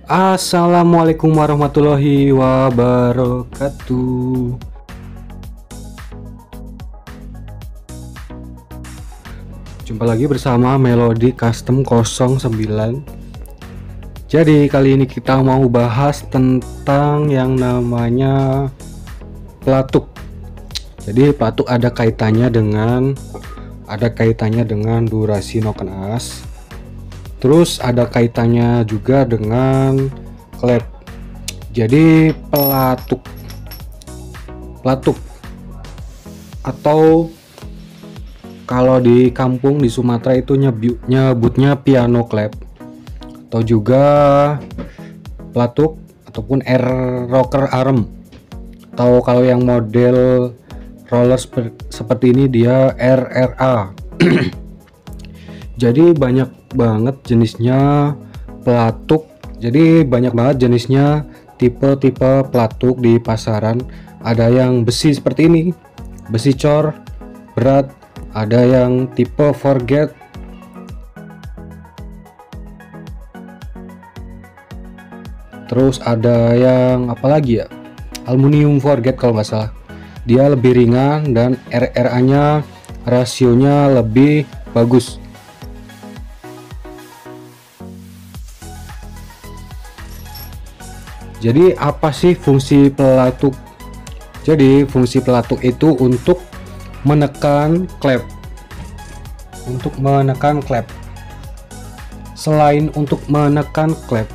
Assalamualaikum warahmatullahi wabarakatuh. Jumpa lagi bersama Melody Custom 09. Jadi kali ini kita mau bahas tentang yang namanya pelatuk. Jadi pelatuk ada kaitannya dengan durasi noken as. Terus ada kaitannya juga dengan klep. Jadi pelatuk atau kalau di kampung di Sumatera itu nyebutnya piano klep atau juga pelatuk ataupun air rocker arm, atau kalau yang model roller seperti ini dia RRA. Jadi banyak banget jenisnya pelatuk. Jadi banyak banget jenisnya, tipe-tipe pelatuk di pasaran. Ada yang besi seperti ini, besi cor berat, ada yang tipe forget, terus ada yang apalagi ya, aluminium forget kalau nggak salah. Dia lebih ringan dan RRA nya rasionya lebih bagus. Jadi apa sih fungsi pelatuk? Jadi fungsi pelatuk itu untuk menekan klep. Selain untuk menekan klep,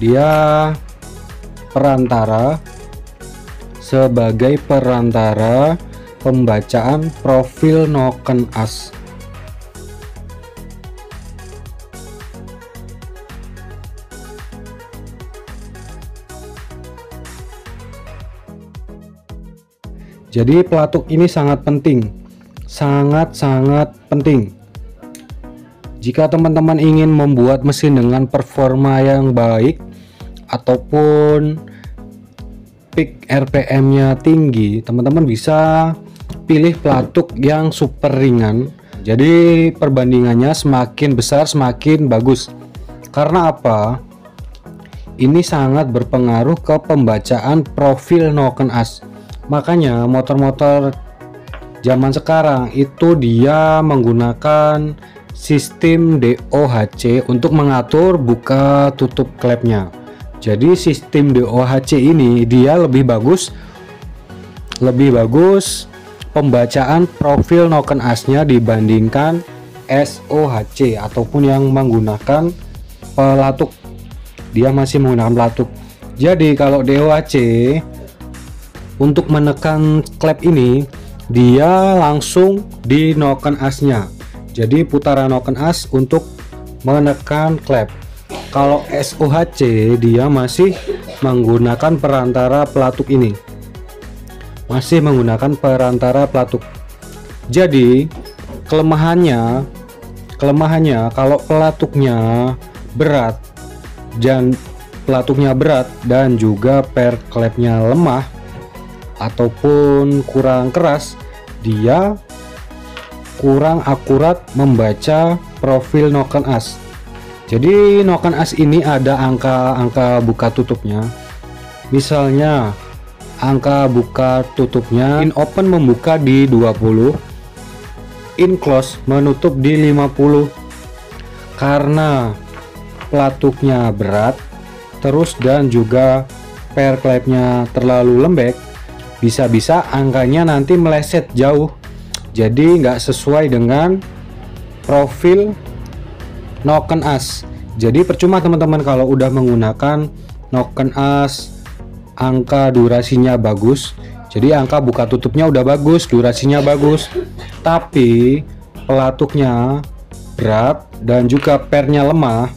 dia sebagai perantara pembacaan profil noken as. Jadi pelatuk ini sangat penting, sangat penting. Jika teman-teman ingin membuat mesin dengan performa yang baik ataupun peak RPM-nya tinggi, teman-teman bisa pilih pelatuk yang super ringan. Jadi perbandingannya semakin besar semakin bagus. Karena apa? Ini sangat berpengaruh ke pembacaan profil noken as. Makanya motor-motor zaman sekarang itu dia menggunakan sistem DOHC untuk mengatur buka tutup klepnya. Jadi sistem DOHC ini dia lebih bagus pembacaan profil noken asnya dibandingkan SOHC ataupun yang menggunakan pelatuk. Dia masih menggunakan pelatuk. Jadi kalau DOHC untuk menekan klep ini dia langsung di noken asnya. Jadi putaran noken as untuk menekan klep. Kalau SOHC dia masih menggunakan perantara pelatuk ini. Jadi kelemahannya kalau pelatuknya berat dan juga per klepnya lemah ataupun kurang keras, dia kurang akurat membaca profil noken as. Jadi noken as ini ada angka buka tutupnya. Misalnya angka buka tutupnya, in open membuka di 20, in close menutup di 50. Karena pelatuknya berat terus dan juga per klepnya terlalu lembek, bisa-bisa angkanya nanti meleset jauh, jadi nggak sesuai dengan profil noken as. Jadi percuma teman-teman kalau udah menggunakan noken as, angka durasinya bagus, jadi angka buka tutupnya udah bagus, durasinya bagus, tapi pelatuknya berat dan juga pernya lemah,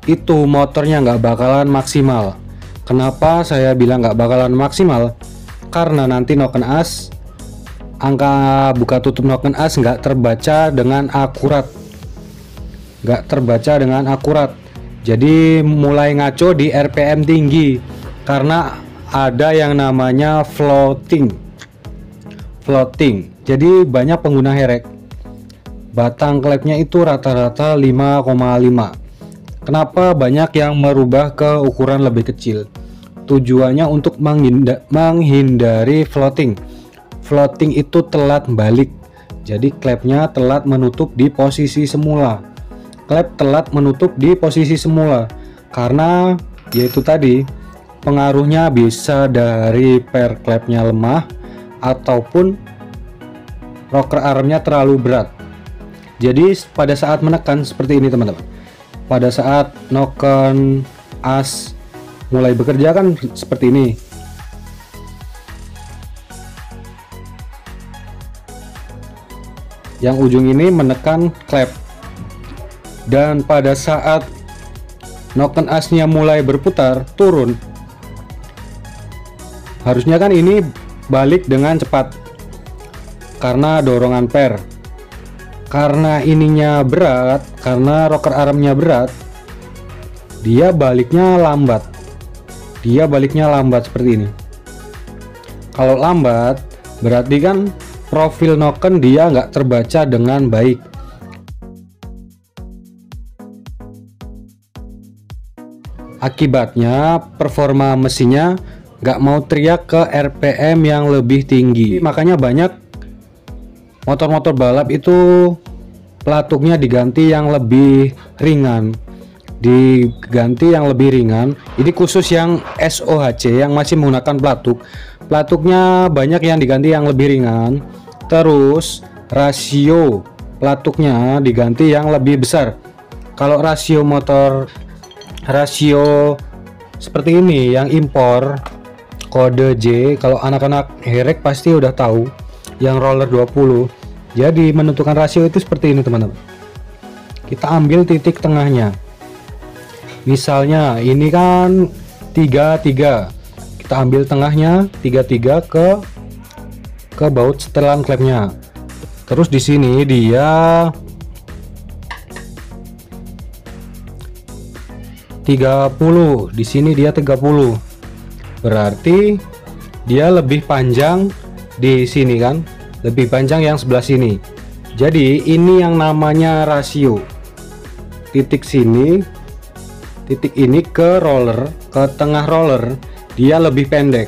itu motornya nggak bakalan maksimal. Kenapa saya bilang nggak bakalan maksimal? Karena nanti noken as, angka buka tutup noken as nggak terbaca dengan akurat. Jadi mulai ngaco di RPM tinggi karena ada yang namanya floating. Jadi banyak pengguna herek, batang klepnya itu rata-rata 5,5. Kenapa banyak yang merubah ke ukuran lebih kecil? Tujuannya untuk menghindari floating. Floating itu telat balik, jadi klepnya telat menutup di posisi semula. Klep telat menutup di posisi semula karena yaitu tadi pengaruhnya bisa dari per klepnya lemah ataupun rocker armnya terlalu berat. Jadi pada saat menekan seperti ini teman-teman, pada saat noken as mulai bekerja kan seperti ini. Yang ujung ini menekan klep, dan pada saat noken asnya mulai berputar turun, harusnya kan ini balik dengan cepat karena dorongan per. Karena ininya berat, karena rocker armnya berat, dia baliknya lambat. Dia baliknya lambat seperti ini. Kalau lambat berarti kan profil noken dia nggak terbaca dengan baik. Akibatnya performa mesinnya nggak mau teriak ke RPM yang lebih tinggi. Makanya banyak motor-motor balap itu pelatuknya diganti yang lebih ringan. Diganti yang lebih ringan. Ini khusus yang SOHC yang masih menggunakan pelatuknya banyak yang diganti yang lebih ringan. Terus rasio pelatuknya diganti yang lebih besar. Kalau rasio seperti ini yang impor kode J, kalau anak-anak herek pasti udah tahu, yang roller 20. Jadi menentukan rasio itu seperti ini teman-teman. Kita ambil titik tengahnya. Misalnya ini kan 33, kita ambil tengahnya 33 ke baut setelan klepnya. Terus di sini dia 30, di sini dia 30. Berarti dia lebih panjang di sini kan, lebih panjang yang sebelah sini. Jadi ini yang namanya rasio. Titik sini, titik ini ke roller, ke tengah roller, dia lebih pendek.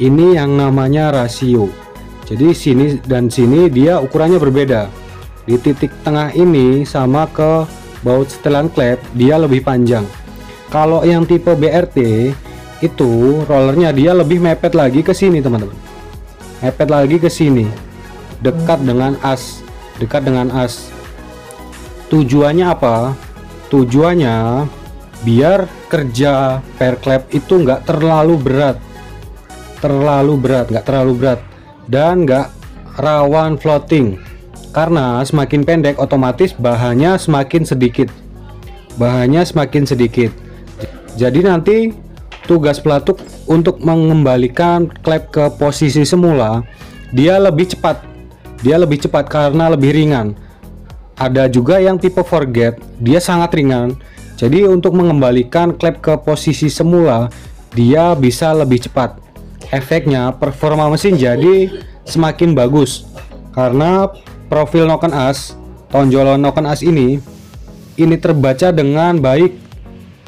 Ini yang namanya rasio. Jadi sini dan sini dia ukurannya berbeda. Di titik tengah ini sama ke baut setelan klep dia lebih panjang. Kalau yang tipe BRT itu rollernya dia lebih mepet lagi ke sini teman-teman. Mepet lagi ke sini. Dekat dengan as. Dekat dengan as. Tujuannya apa? Tujuannya biar kerja per klep itu nggak terlalu berat, nggak terlalu berat dan nggak rawan floating. Karena semakin pendek otomatis bahannya semakin sedikit. Jadi nanti tugas pelatuk untuk mengembalikan klep ke posisi semula dia lebih cepat. Karena lebih ringan. Ada juga yang tipe forget, dia sangat ringan. Jadi untuk mengembalikan klep ke posisi semula dia bisa lebih cepat. Efeknya performa mesin jadi semakin bagus karena profil noken as, tonjolan noken as ini terbaca dengan baik.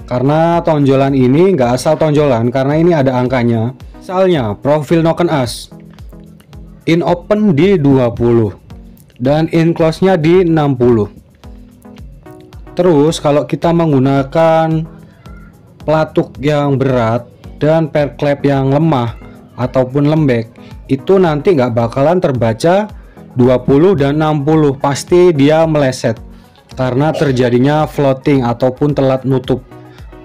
Karena tonjolan ini nggak asal tonjolan, karena ini ada angkanya. Misalnya profil noken as in open di 20 dan in close nya di 60. Terus kalau kita menggunakan pelatuk yang berat dan per klep yang lemah ataupun lembek, itu nanti nggak bakalan terbaca 20 dan 60, pasti dia meleset karena terjadinya floating ataupun telat nutup.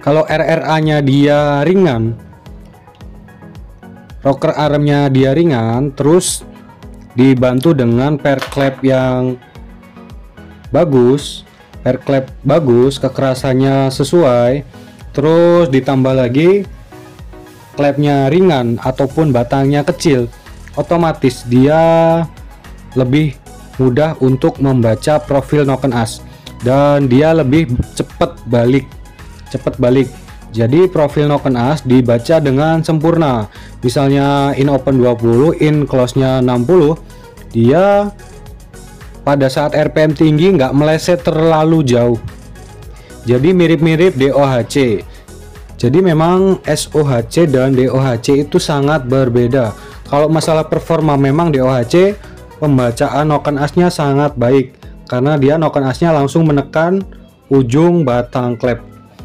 Kalau RRA nya dia ringan, rocker armnya dia ringan, terus dibantu dengan per klep yang bagus, kekerasannya sesuai, terus ditambah lagi klepnya ringan ataupun batangnya kecil, otomatis dia lebih mudah untuk membaca profil noken as dan dia lebih cepat balik. Jadi profil noken as dibaca dengan sempurna. Misalnya in open 20, in close nya 60, dia pada saat RPM tinggi nggak meleset terlalu jauh. Jadi mirip-mirip DOHC. Jadi memang SOHC dan DOHC itu sangat berbeda. Kalau masalah performa memang DOHC pembacaan noken asnya sangat baik karena dia noken asnya langsung menekan ujung batang klep,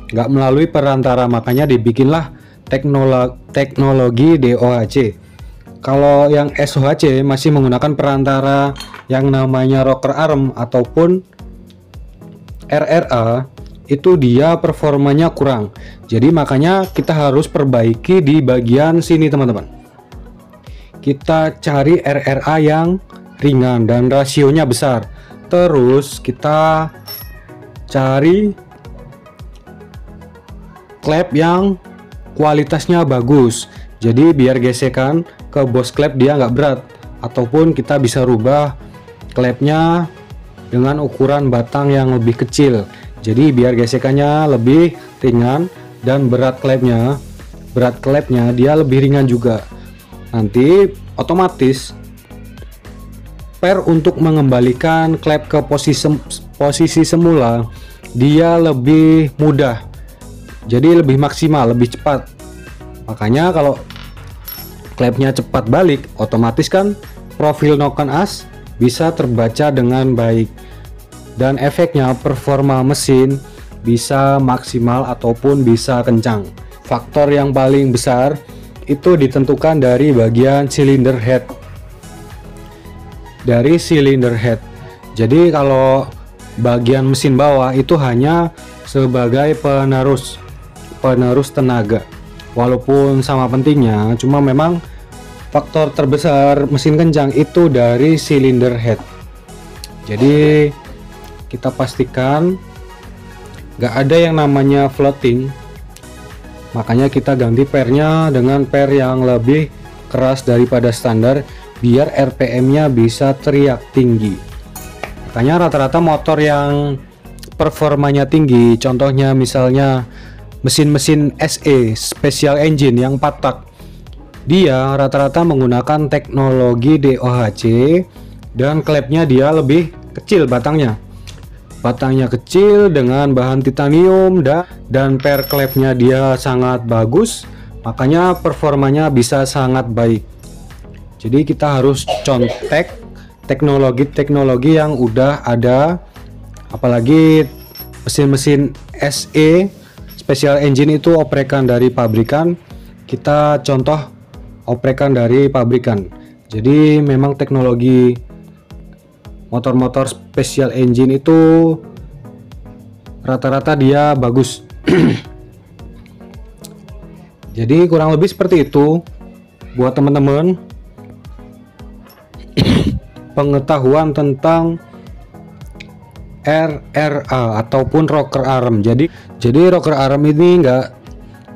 nggak melalui perantara, makanya dibikinlah teknologi DOHC. Kalau yang SOHC masih menggunakan perantara yang namanya rocker arm ataupun RRA, itu dia performanya kurang. Jadi makanya kita harus perbaiki di bagian sini teman-teman. Kita cari RRA yang ringan dan rasionya besar. Terus kita cari klep yang kualitasnya bagus. Jadi biar gesekan ke bos klep dia nggak berat. Ataupun kita bisa rubah klepnya dengan ukuran batang yang lebih kecil. Jadi biar gesekannya lebih ringan dan berat klepnya dia lebih ringan juga. Nanti otomatis per untuk mengembalikan klep ke posisi semula dia lebih mudah. Jadi lebih maksimal, lebih cepat. Makanya kalau klepnya cepat balik, otomatis kan profil noken as bisa terbaca dengan baik. Dan efeknya performa mesin bisa maksimal ataupun bisa kencang. Faktor yang paling besar itu ditentukan dari bagian cylinder head. Dari cylinder head. Jadi kalau bagian mesin bawah itu hanya sebagai penerus tenaga. Walaupun sama pentingnya, cuma memang faktor terbesar mesin kencang itu dari cylinder head. Jadi kita pastikan nggak ada yang namanya floating. Makanya kita ganti pernya dengan per yang lebih keras daripada standar biar RPM-nya bisa teriak tinggi. Makanya rata-rata motor yang performanya tinggi, contohnya misalnya mesin-mesin SE special engine yang 4 tak, dia rata-rata menggunakan teknologi DOHC dan klepnya dia lebih kecil batangnya kecil dengan bahan titanium dan per klepnya dia sangat bagus, makanya performanya bisa sangat baik. Jadi kita harus contek teknologi yang udah ada, apalagi mesin-mesin SE special engine itu oprekan dari pabrikan, kita contoh oprekan dari pabrikan. Jadi memang teknologi motor-motor special engine itu rata-rata dia bagus. Jadi kurang lebih seperti itu buat teman-teman pengetahuan tentang RRA ataupun rocker arm. Jadi rocker arm ini enggak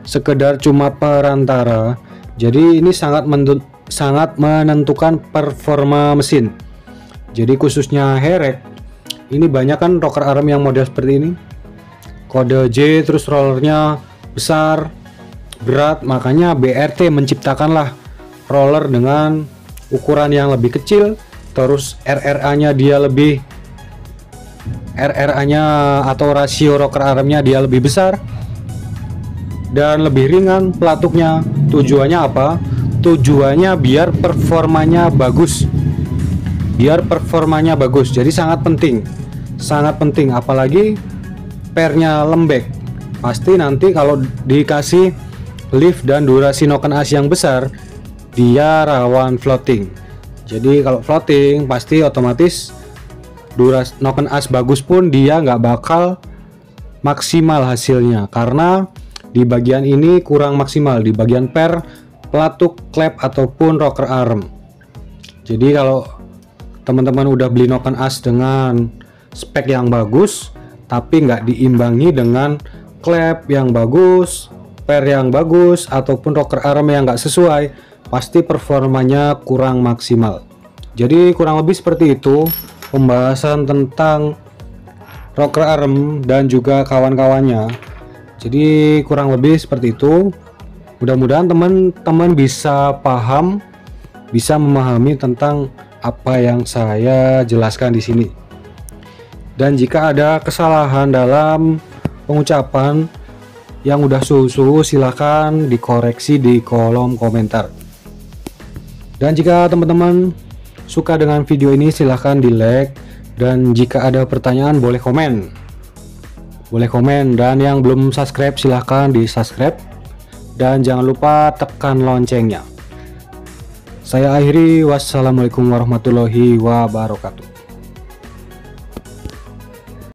sekedar cuma perantara. Jadi ini sangat menentukan performa mesin. Jadi khususnya Herek ini banyak kan rocker arm yang model seperti ini, kode J, terus rollernya besar, berat, makanya BRT menciptakanlah roller dengan ukuran yang lebih kecil, terus RRA-nya atau rasio rocker armnya dia lebih besar dan lebih ringan pelatuknya. Tujuannya apa? Tujuannya biar performanya bagus. Jadi sangat penting, apalagi pernya lembek. Pasti nanti kalau dikasih lift dan durasi noken as yang besar, dia rawan floating. Jadi kalau floating pasti otomatis durasi noken as bagus pun dia nggak bakal maksimal hasilnya, karena di bagian ini kurang maksimal, di bagian per, pelatuk, klep ataupun rocker arm. Jadi kalau teman-teman udah beli noken as dengan spek yang bagus tapi nggak diimbangi dengan klep yang bagus, per yang bagus ataupun rocker arm yang nggak sesuai, pasti performanya kurang maksimal. Jadi kurang lebih seperti itu pembahasan tentang rocker arm dan juga kawan-kawannya. Jadi kurang lebih seperti itu. Mudah-mudahan teman-teman bisa paham, bisa memahami tentang apa yang saya jelaskan di sini. Dan jika ada kesalahan dalam pengucapan yang udah suhu-suhu, silahkan dikoreksi di kolom komentar. Dan jika teman-teman suka dengan video ini, silahkan di like, dan jika ada pertanyaan boleh komen. Dan yang belum subscribe silahkan di subscribe, dan jangan lupa tekan loncengnya. Saya akhiri, wassalamualaikum warahmatullahi wabarakatuh.